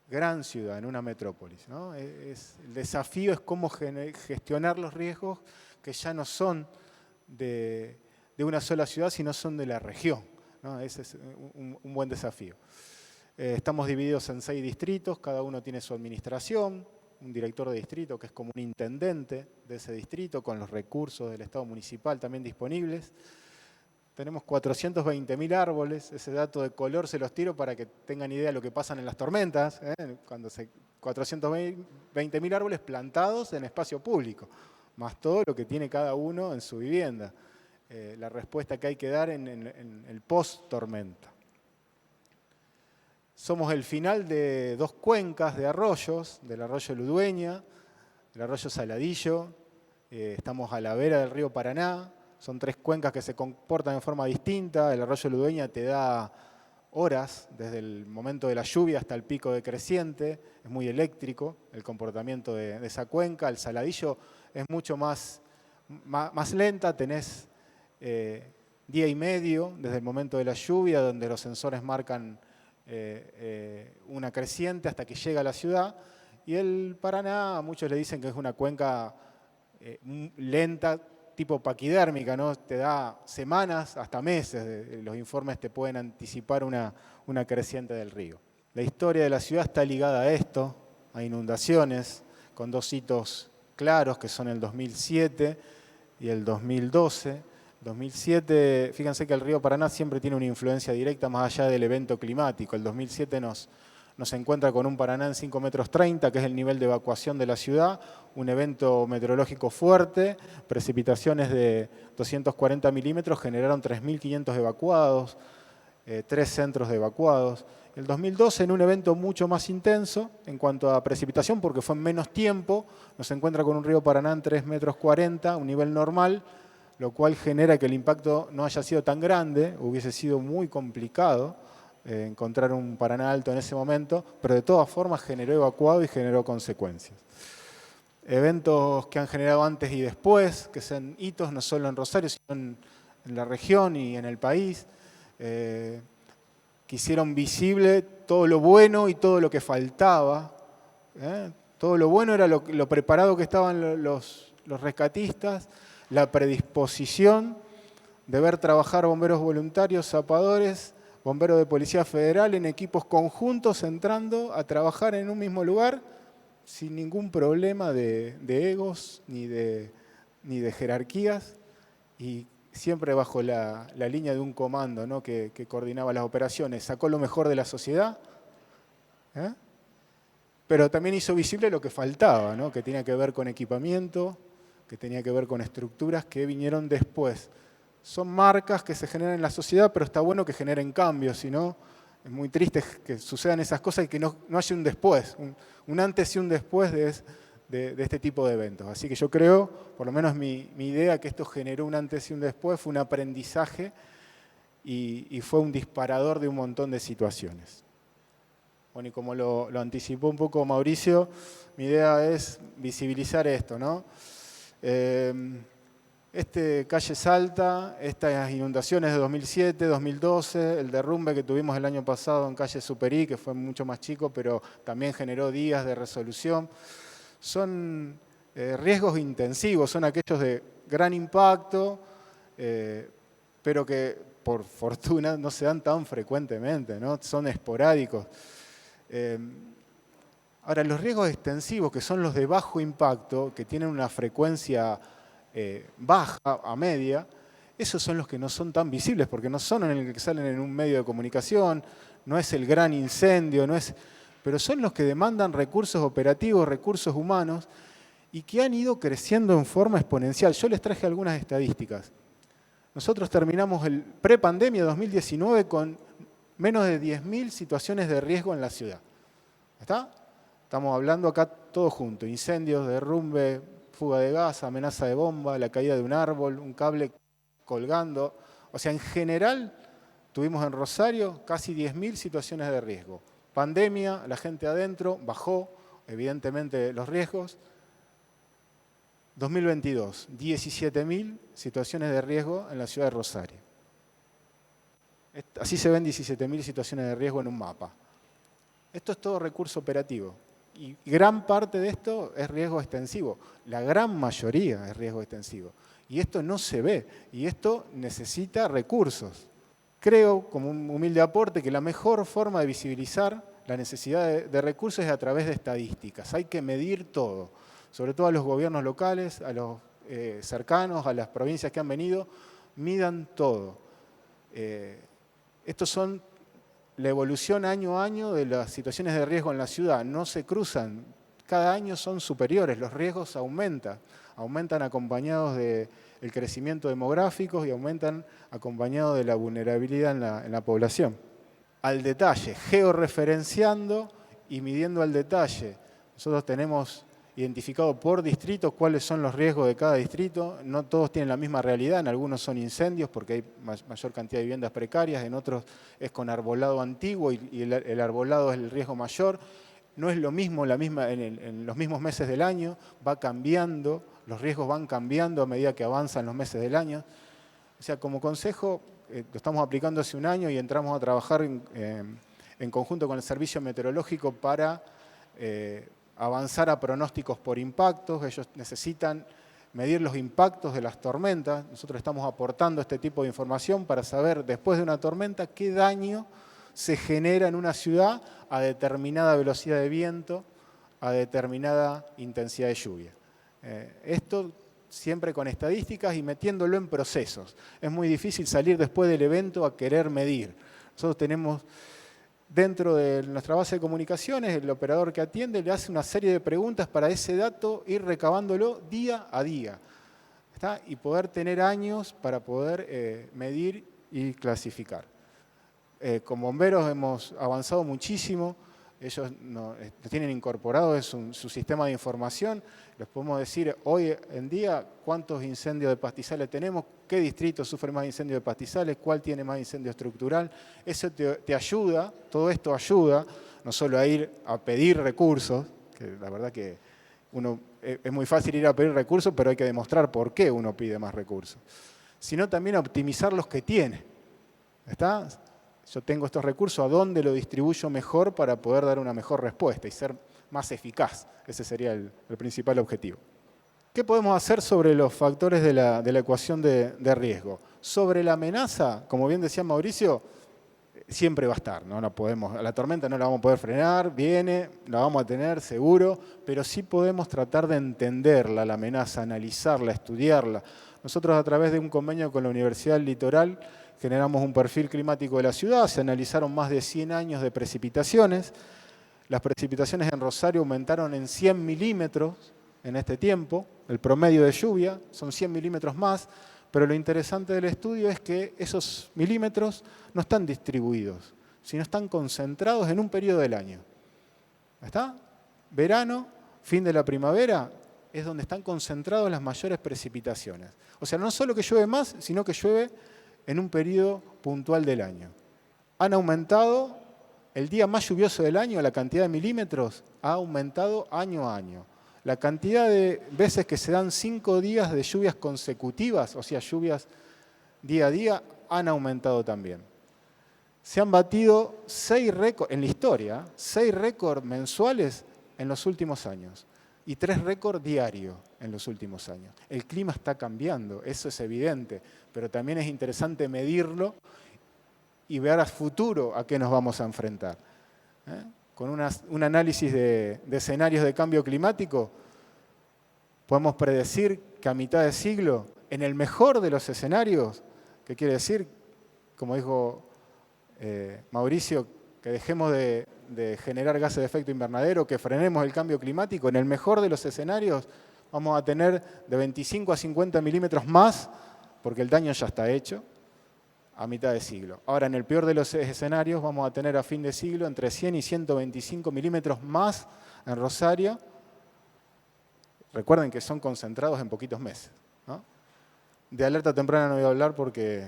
gran ciudad, en una metrópolis, ¿no? El desafío es cómo gestionar los riesgos que ya no son de una sola ciudad, sino son de la región, ¿no? Ese es un buen desafío. Estamos divididos en 6 distritos, cada uno tiene su administración, un director de distrito que es como un intendente de ese distrito, con los recursos del Estado municipal también disponibles. Tenemos 420.000 árboles, ese dato de color se los tiro para que tengan idea de lo que pasan en las tormentas, 420.000 árboles plantados en espacio público, más todo lo que tiene cada uno en su vivienda. La respuesta que hay que dar en el post-tormenta. Somos el final de 2 cuencas de arroyos, del arroyo Ludueña, del arroyo Saladillo, estamos a la vera del río Paraná, son 3 cuencas que se comportan de forma distinta. El arroyo Ludueña te da horas, desde el momento de la lluvia hasta el pico de creciente, es muy eléctrico el comportamiento de esa cuenca. El Saladillo es mucho más lenta, tenés día y medio desde el momento de la lluvia, donde los sensores marcan una creciente hasta que llega a la ciudad, y el Paraná, muchos le dicen que es una cuenca lenta, tipo paquidérmica, ¿no? Te da semanas hasta meses, los informes te pueden anticipar una creciente del río. La historia de la ciudad está ligada a esto, a inundaciones, con 2 hitos claros que son el 2007 y el 2012. 2007, fíjense que el río Paraná siempre tiene una influencia directa más allá del evento climático. El 2007 nos encuentra con un Paraná en 5,30 metros, que es el nivel de evacuación de la ciudad, un evento meteorológico fuerte, precipitaciones de 240 milímetros generaron 3.500 evacuados, 3 centros de evacuados. El 2012, en un evento mucho más intenso en cuanto a precipitación, porque fue en menos tiempo, nos encuentra con un río Paraná en 3,40 metros, un nivel normal, lo cual genera que el impacto no haya sido tan grande. Hubiese sido muy complicado encontrar un Paraná alto en ese momento, pero de todas formas generó evacuado y generó consecuencias. Eventos que han generado antes y después, que sean hitos no solo en Rosario, sino en la región y en el país, que hicieron visible todo lo bueno y todo lo que faltaba. Todo lo bueno era lo preparado que estaban los rescatistas. la predisposición de ver trabajar bomberos voluntarios, zapadores, bomberos de Policía Federal en equipos conjuntos entrando a trabajar en un mismo lugar sin ningún problema de egos ni de jerarquías y siempre bajo la línea de un comando, ¿no? que coordinaba las operaciones. Sacó lo mejor de la sociedad, pero también hizo visible lo que faltaba, ¿no? Que tenía que ver con equipamiento, que tenía que ver con estructuras que vinieron después. Son marcas que se generan en la sociedad, pero está bueno que generen cambios, si no, es muy triste que sucedan esas cosas y que no haya un después, un antes y un después de este tipo de eventos. Así que yo creo, por lo menos mi idea, que esto generó un antes y un después, fue un aprendizaje y fue un disparador de un montón de situaciones. Bueno, y como lo anticipó un poco Mauricio, mi idea es visibilizar esto, ¿no? Calle Salta, estas inundaciones de 2007, 2012, el derrumbe que tuvimos el año pasado en calle Superí, que fue mucho más chico, pero también generó días de resolución. Son riesgos intensivos, son aquellos de gran impacto, pero que por fortuna no se dan tan frecuentemente, ¿no? Son esporádicos. Ahora, los riesgos extensivos, que son los de bajo impacto, que tienen una frecuencia baja a media, esos son los que no son tan visibles, porque no son en el que salen en un medio de comunicación, no es el gran incendio, pero son los que demandan recursos operativos, recursos humanos, y que han ido creciendo en forma exponencial. Yo les traje algunas estadísticas. Nosotros terminamos el prepandemia 2019 con menos de 10.000 situaciones de riesgo en la ciudad. ¿Está? Estamos hablando acá todo junto, incendios, derrumbe, fuga de gas, amenaza de bomba, la caída de un árbol, un cable colgando. O sea, en general tuvimos en Rosario casi 10.000 situaciones de riesgo. Pandemia, la gente adentro, bajó evidentemente los riesgos. 2022, 17.000 situaciones de riesgo en la ciudad de Rosario. Así se ven 17.000 situaciones de riesgo en un mapa. Esto es todo recurso operativo. Y gran parte de esto es riesgo extensivo. La gran mayoría es riesgo extensivo. Y esto no se ve. Y esto necesita recursos. Creo, como un humilde aporte, que la mejor forma de visibilizar la necesidad de recursos es a través de estadísticas. Hay que medir todo. Sobre todo a los gobiernos locales, a los cercanos, a las provincias que han venido, midan todo. Estos son la evolución año a año de las situaciones de riesgo en la ciudad. No se cruzan, cada año son superiores, los riesgos aumentan acompañados del crecimiento demográfico y aumentan acompañados de la vulnerabilidad en la población. Al detalle, georreferenciando y midiendo al detalle. Nosotros tenemos identificado por distrito cuáles son los riesgos de cada distrito. No todos tienen la misma realidad, en algunos son incendios porque hay mayor cantidad de viviendas precarias, en otros es con arbolado antiguo y el arbolado es el riesgo mayor. No es lo mismo en los mismos meses del año, va cambiando, los riesgos van cambiando a medida que avanzan los meses del año. O sea, como consejo, lo estamos aplicando hace un año y entramos a trabajar en conjunto con el Servicio Meteorológico para avanzar a pronósticos por impactos. Ellos necesitan medir los impactos de las tormentas. Nosotros estamos aportando este tipo de información para saber, después de una tormenta, qué daño se genera en una ciudad a determinada velocidad de viento, a determinada intensidad de lluvia. Esto siempre con estadísticas y metiéndolo en procesos. Es muy difícil salir después del evento a querer medir. Nosotros tenemos dentro de nuestra base de comunicaciones, el operador que atiende le hace una serie de preguntas para ese dato ir recabándolo día a día. ¿Está? Y poder tener años para poder medir y clasificar. Con bomberos hemos avanzado muchísimo. Ellos nos tienen incorporado en su sistema de información. Les podemos decir hoy en día cuántos incendios de pastizales tenemos, qué distrito sufre más incendios de pastizales, cuál tiene más incendio estructural. Eso te ayuda, todo esto ayuda, no solo a ir a pedir recursos, que la verdad que es muy fácil ir a pedir recursos, pero hay que demostrar por qué uno pide más recursos, sino también a optimizar los que tiene. ¿Está? Yo tengo estos recursos, ¿a dónde lo distribuyo mejor para poder dar una mejor respuesta y ser más eficaz? Ese sería el principal objetivo. ¿Qué podemos hacer sobre los factores de la ecuación de riesgo? Sobre la amenaza, como bien decía Mauricio, siempre va a estar, ¿no? No podemos, a la tormenta no la vamos a poder frenar, viene, la vamos a tener seguro, pero sí podemos tratar de entenderla, la amenaza, analizarla, estudiarla. Nosotros a través de un convenio con la Universidad del Litoral generamos un perfil climático de la ciudad, se analizaron más de 100 años de precipitaciones. Las precipitaciones en Rosario aumentaron en 100 milímetros en este tiempo, el promedio de lluvia son 100 milímetros más, pero lo interesante del estudio es que esos milímetros no están distribuidos, sino están concentrados en un periodo del año. ¿Está? Verano, fin de la primavera, es donde están concentradas las mayores precipitaciones. O sea, no solo que llueve más, sino que llueve en un periodo puntual del año. Han aumentado, el día más lluvioso del año, la cantidad de milímetros ha aumentado año a año. La cantidad de veces que se dan 5 días de lluvias consecutivas, o sea, lluvias día a día, han aumentado también. Se han batido 6 récords en la historia, 6 récords mensuales en los últimos años y 3 récords diarios en los últimos años. El clima está cambiando, eso es evidente, pero también es interesante medirlo y ver a futuro a qué nos vamos a enfrentar. Con un análisis de escenarios de cambio climático, podemos predecir que a mitad de siglo, en el mejor de los escenarios, ¿qué quiere decir? Como dijo Mauricio, que dejemos de generar gases de efecto invernadero, que frenemos el cambio climático, en el mejor de los escenarios vamos a tener de 25 a 50 milímetros más, porque el daño ya está hecho, a mitad de siglo. Ahora, en el peor de los escenarios, vamos a tener a fin de siglo entre 100 y 125 milímetros más en Rosario. Recuerden que son concentrados en poquitos meses, ¿no? De alerta temprana no voy a hablar porque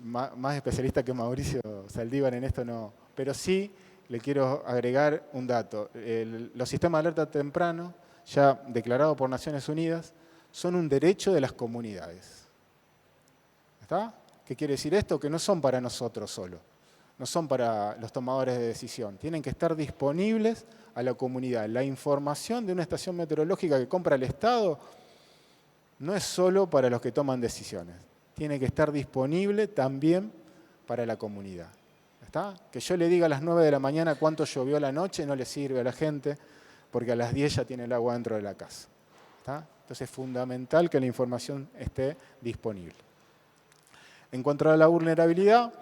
más especialista que Mauricio Saldívar en esto no. Pero sí le quiero agregar un dato. Los sistemas de alerta temprano, ya declarados por Naciones Unidas, son un derecho de las comunidades. ¿Está? ¿Qué quiere decir esto? Que no son para nosotros solo, no son para los tomadores de decisión. Tienen que estar disponibles a la comunidad. La información de una estación meteorológica que compra el Estado no es solo para los que toman decisiones. Tiene que estar disponible también para la comunidad. ¿Está? Que yo le diga a las 9 de la mañana cuánto llovió a la noche no le sirve a la gente porque a las 10 ya tiene el agua dentro de la casa. ¿Está? Entonces es fundamental que la información esté disponible. En cuanto a la vulnerabilidad,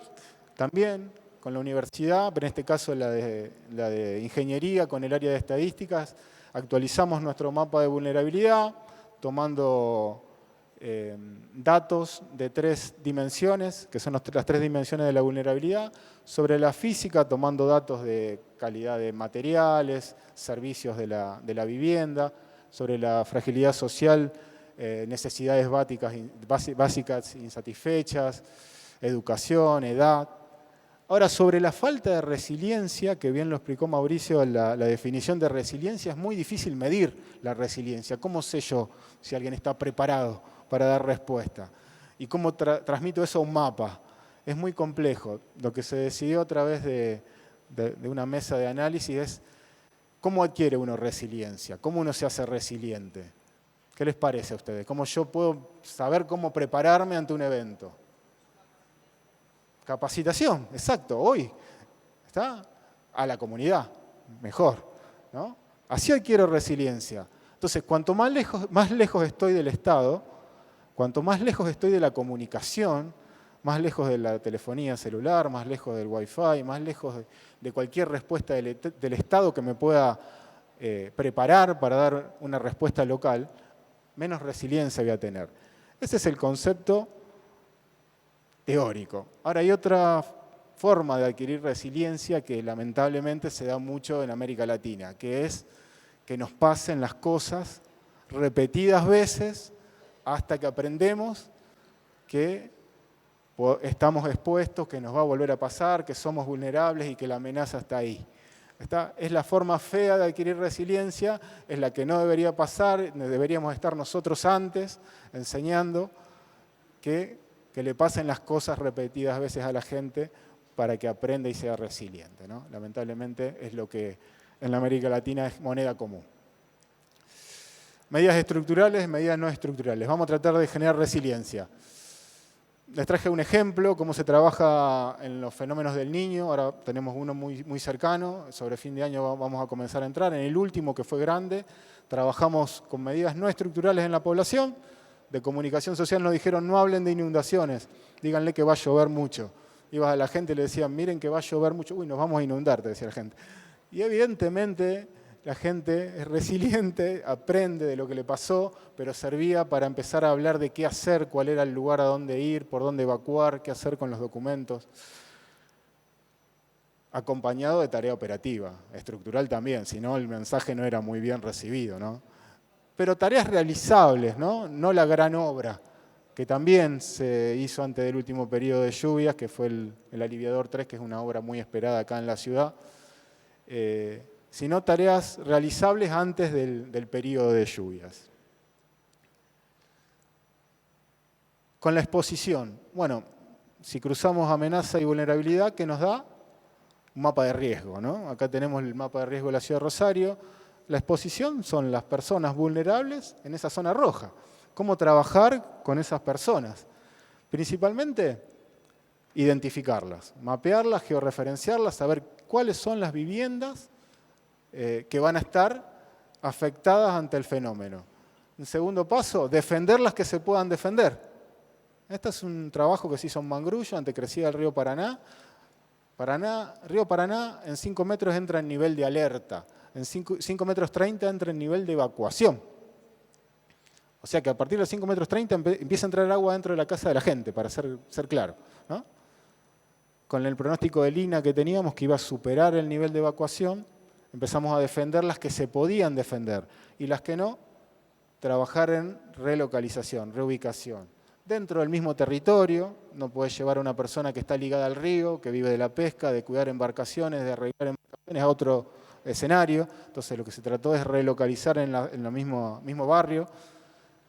también con la universidad, pero en este caso la de ingeniería, con el área de estadísticas, actualizamos nuestro mapa de vulnerabilidad, tomando datos de 3 dimensiones, que son las 3 dimensiones de la vulnerabilidad, sobre la física, tomando datos de calidad de materiales, servicios de la vivienda, sobre la fragilidad social, necesidades básicas insatisfechas, educación, edad. Ahora, sobre la falta de resiliencia, que bien lo explicó Mauricio, la definición de resiliencia, es muy difícil medir la resiliencia. ¿Cómo sé yo si alguien está preparado para dar respuesta? ¿Y cómo transmito eso a un mapa? Es muy complejo. Lo que se decidió a través de una mesa de análisis es cómo adquiere uno resiliencia, cómo uno se hace resiliente. ¿Qué les parece a ustedes? ¿Cómo yo puedo saber cómo prepararme ante un evento? Capacitación, exacto, hoy. ¿Está? A la comunidad, mejor, ¿no? Así adquiero resiliencia. Entonces, cuanto más lejos estoy del Estado, cuanto más lejos estoy de la comunicación, más lejos de la telefonía celular, más lejos del Wi-Fi, más lejos de cualquier respuesta del Estado que me pueda preparar para dar una respuesta local, menos resiliencia voy a tener. Ese es el concepto teórico. Ahora hay otra forma de adquirir resiliencia que lamentablemente se da mucho en América Latina, que es que nos pasen las cosas repetidas veces hasta que aprendemos que estamos expuestos, que nos va a volver a pasar, que somos vulnerables y que la amenaza está ahí. Es la forma fea de adquirir resiliencia, es la que no debería pasar, deberíamos estar nosotros antes enseñando que le pasen las cosas repetidas veces a la gente para que aprenda y sea resiliente, ¿no? Lamentablemente es lo que en la América Latina es moneda común. Medidas estructurales, medidas no estructurales. Vamos a tratar de generar resiliencia. Les traje un ejemplo, cómo se trabaja en los fenómenos del Niño. Ahora tenemos uno muy cercano. Sobre fin de año vamos a comenzar a entrar. En el último, que fue grande, trabajamos con medidas no estructurales en la población. De comunicación social nos dijeron, no hablen de inundaciones, díganle que va a llover mucho. Ibas a la gente y le decían, miren que va a llover mucho. Uy, nos vamos a inundar, te decía la gente. Y evidentemente la gente es resiliente, aprende de lo que le pasó, pero servía para empezar a hablar de qué hacer, cuál era el lugar a dónde ir, por dónde evacuar, qué hacer con los documentos. Acompañado de tarea operativa, estructural también, si no el mensaje no era muy bien recibido, ¿no? Pero tareas realizables, ¿no? No la gran obra, que también se hizo antes del último periodo de lluvias, que fue el Aliviador 3, que es una obra muy esperada acá en la ciudad, sino tareas realizables antes del periodo de lluvias. Con la exposición, bueno, si cruzamos amenaza y vulnerabilidad, ¿qué nos da? Un mapa de riesgo, ¿no? Acá tenemos el mapa de riesgo de la ciudad de Rosario. La exposición son las personas vulnerables en esa zona roja. ¿Cómo trabajar con esas personas? Principalmente, identificarlas, mapearlas, georreferenciarlas, saber cuáles son las viviendas que van a estar afectadas ante el fenómeno. En segundo paso, defender las que se puedan defender. Este es un trabajo que se hizo en Mangrullo, ante crecida del río Paraná. Río Paraná en 5 metros entra en nivel de alerta, en 5 metros 30 entra en nivel de evacuación. O sea que a partir de los 5 metros 30 empieza a entrar agua dentro de la casa de la gente, para ser claro, ¿no? Con el pronóstico del INA que teníamos, que iba a superar el nivel de evacuación, empezamos a defender las que se podían defender y las que no, trabajar en relocalización, reubicación. Dentro del mismo territorio, no podés llevar a una persona que está ligada al río, que vive de la pesca, de cuidar embarcaciones, de arreglar embarcaciones a otro escenario. Entonces lo que se trató es relocalizar en el mismo barrio.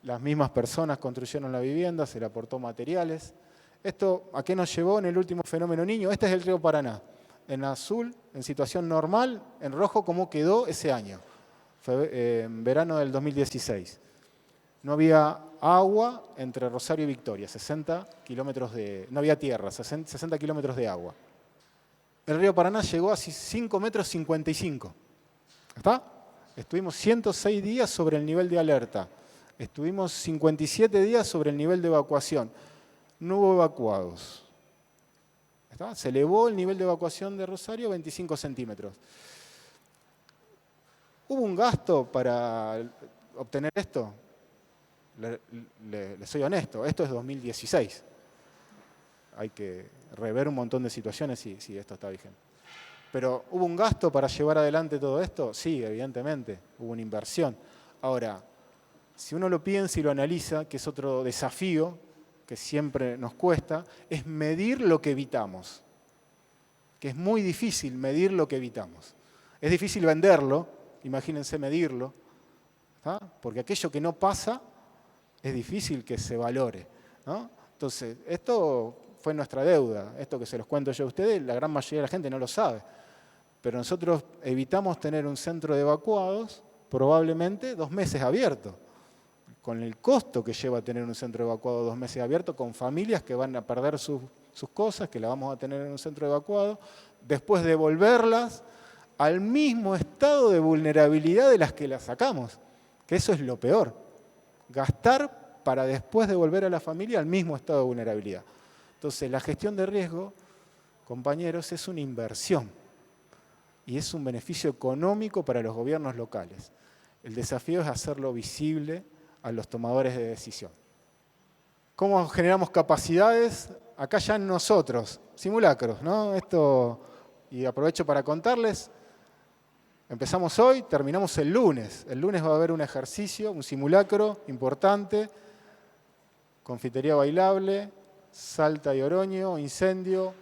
Las mismas personas construyeron la vivienda, se le aportó materiales. ¿Esto a qué nos llevó en el último fenómeno Niño? Este es el río Paraná. En azul, en situación normal, en rojo, ¿cómo quedó ese año? Fue en verano del 2016. No había agua entre Rosario y Victoria, 60 kilómetros no había tierra, 60 kilómetros de agua. El río Paraná llegó a 5 metros 55. ¿Está? Estuvimos 106 días sobre el nivel de alerta. Estuvimos 57 días sobre el nivel de evacuación. No hubo evacuados. ¿Está? Se elevó el nivel de evacuación de Rosario a 25 centímetros. ¿Hubo un gasto para obtener esto? Le soy honesto, esto es 2016. Hay que rever un montón de situaciones si esto está vigente. Pero ¿hubo un gasto para llevar adelante todo esto? Sí, evidentemente, hubo una inversión. Ahora, si uno lo piensa y lo analiza, que es otro desafío que siempre nos cuesta, es medir lo que evitamos. Que es muy difícil medir lo que evitamos. Es difícil venderlo, imagínense medirlo, ¿tá? Porque aquello que no pasa es difícil que se valore, ¿no? Entonces, esto fue nuestra deuda, esto que se los cuento yo a ustedes, la gran mayoría de la gente no lo sabe. Pero nosotros evitamos tener un centro de evacuados, probablemente 2 meses abierto, con el costo que lleva tener un centro evacuado 2 meses abierto, con familias que van a perder sus cosas, que las vamos a tener en un centro evacuado, después devolverlas al mismo estado de vulnerabilidad de las que las sacamos, que eso es lo peor. Gastar para después devolver a la familia al mismo estado de vulnerabilidad. Entonces, la gestión de riesgo, compañeros, es una inversión y es un beneficio económico para los gobiernos locales. El desafío es hacerlo visible a los tomadores de decisión. ¿Cómo generamos capacidades? Acá ya en nosotros, simulacros, ¿no? Esto, y aprovecho para contarles. Empezamos hoy, terminamos el lunes. El lunes va a haber un ejercicio, un simulacro importante, confitería bailable, Salta y Oroño, incendio,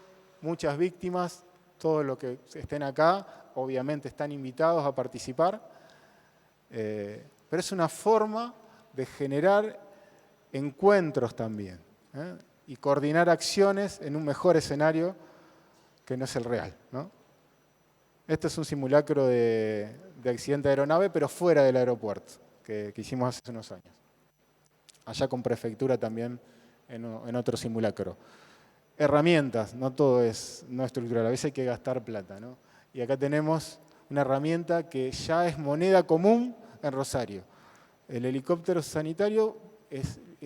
muchas víctimas, todos los que estén acá, obviamente están invitados a participar. Pero es una forma de generar encuentros también, y coordinar acciones en un mejor escenario que no es el real, ¿no? Este es un simulacro de accidente de aeronave, pero fuera del aeropuerto. que hicimos hace unos años. Allá con prefectura también en otro simulacro. Herramientas, no todo es no estructural, a veces hay que gastar plata, ¿no? Y acá tenemos una herramienta que ya es moneda común en Rosario. El helicóptero sanitario,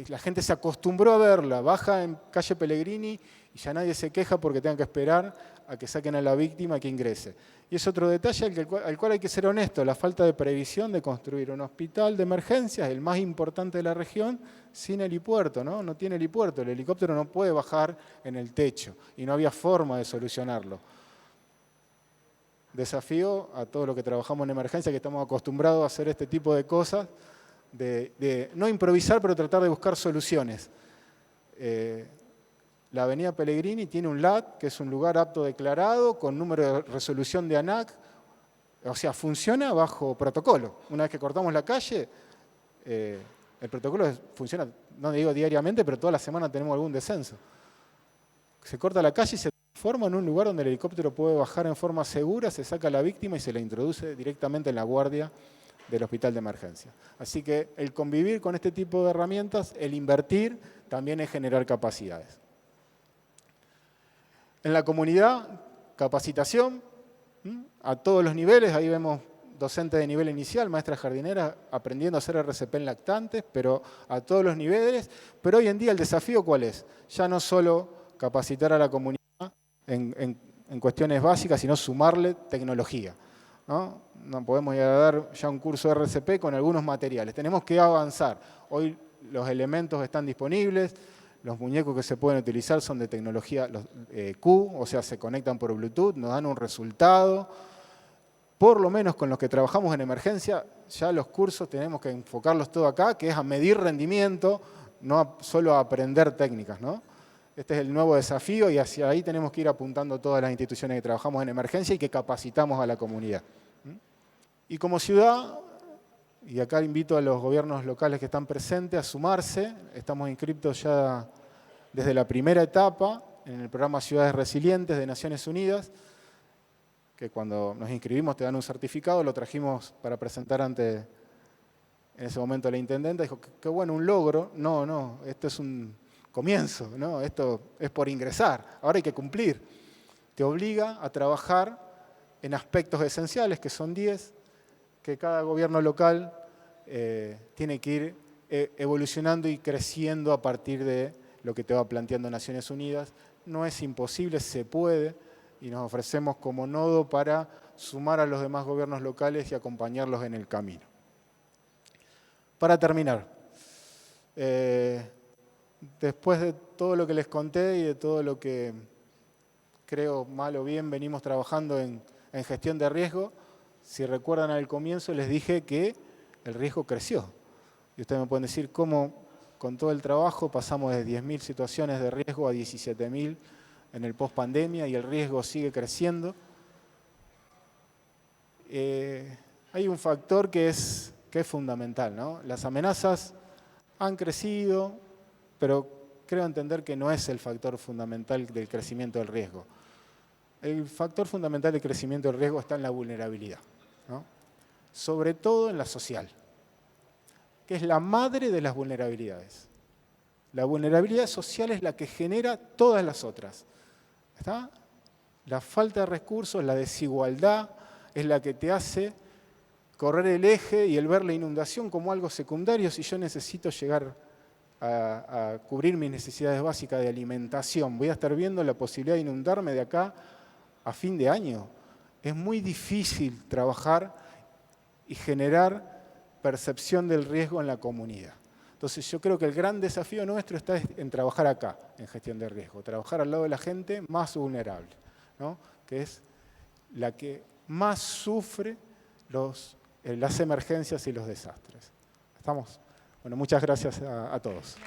la gente se acostumbró a verla, baja en calle Pellegrini y ya nadie se queja porque tengan que esperar a que saquen a la víctima que ingrese. Y es otro detalle al cual hay que ser honesto, la falta de previsión de construir un hospital de emergencias, el más importante de la región, sin helipuerto, ¿no? No tiene helipuerto, el helicóptero no puede bajar en el techo y no había forma de solucionarlo. Desafío a todo lo que trabajamos en emergencia, que estamos acostumbrados a hacer este tipo de cosas, de no improvisar, pero tratar de buscar soluciones. La avenida Pellegrini tiene un LAT, que es un lugar apto declarado, con número de resolución de ANAC, o sea, funciona bajo protocolo. Una vez que cortamos la calle, el protocolo funciona, no digo diariamente, pero toda la semana tenemos algún descenso. Se corta la calle y se transforma en un lugar donde el helicóptero puede bajar en forma segura, se saca a la víctima y se la introduce directamente en la guardia del hospital de emergencia. Así que el convivir con este tipo de herramientas, el invertir, también es generar capacidades. En la comunidad, capacitación a todos los niveles, ahí vemos docentes de nivel inicial, maestras jardineras, aprendiendo a hacer RCP en lactantes, pero a todos los niveles. Pero hoy en día el desafío, ¿cuál es? Ya no solo capacitar a la comunidad en cuestiones básicas, sino sumarle tecnología, ¿no? No podemos ir a dar ya un curso de RCP con algunos materiales. Tenemos que avanzar. Hoy los elementos están disponibles, los muñecos que se pueden utilizar son de tecnología Q, o sea, se conectan por Bluetooth, nos dan un resultado. Por lo menos con los que trabajamos en emergencia, ya los cursos tenemos que enfocarlos todo acá, que es a medir rendimiento, no solo a aprender técnicas, ¿no? Este es el nuevo desafío y hacia ahí tenemos que ir apuntando todas las instituciones que trabajamos en emergencia y que capacitamos a la comunidad. Y como ciudad, y acá invito a los gobiernos locales que están presentes a sumarse, estamos inscriptos ya desde la primera etapa en el programa Ciudades Resilientes de Naciones Unidas, que cuando nos inscribimos te dan un certificado, lo trajimos para presentar ante, en ese momento, la intendenta, dijo, qué bueno, un logro. No, esto es un comienzo, ¿no? Esto es por ingresar, ahora hay que cumplir. Te obliga a trabajar en aspectos esenciales, que son 10, que cada gobierno local tiene que ir evolucionando y creciendo a partir de lo que te va planteando Naciones Unidas. No es imposible, se puede, y nos ofrecemos como nodo para sumar a los demás gobiernos locales y acompañarlos en el camino. Para terminar, después de todo lo que les conté y de todo lo que creo mal o bien venimos trabajando en gestión de riesgo, si recuerdan al comienzo les dije que el riesgo creció. Y ustedes me pueden decir cómo con todo el trabajo pasamos de 10.000 situaciones de riesgo a 17.000 en el post-pandemia y el riesgo sigue creciendo. Hay un factor que es fundamental, ¿no? Las amenazas han crecido, pero creo entender que no es el factor fundamental del crecimiento del riesgo. El factor fundamental del crecimiento del riesgo está en la vulnerabilidad, ¿no? Sobre todo en la social, que es la madre de las vulnerabilidades. La vulnerabilidad social es la que genera todas las otras. ¿Está? La falta de recursos, la desigualdad, es la que te hace correr el eje y el ver la inundación como algo secundario si yo necesito llegar a cubrir mis necesidades básicas de alimentación. Voy a estar viendo la posibilidad de inundarme de acá a fin de año. Es muy difícil trabajar y generar percepción del riesgo en la comunidad. Entonces yo creo que el gran desafío nuestro está en trabajar acá, en gestión de riesgo, trabajar al lado de la gente más vulnerable, ¿no? Que es la que más sufre las emergencias y los desastres. ¿Estamos? Bueno, muchas gracias a todos.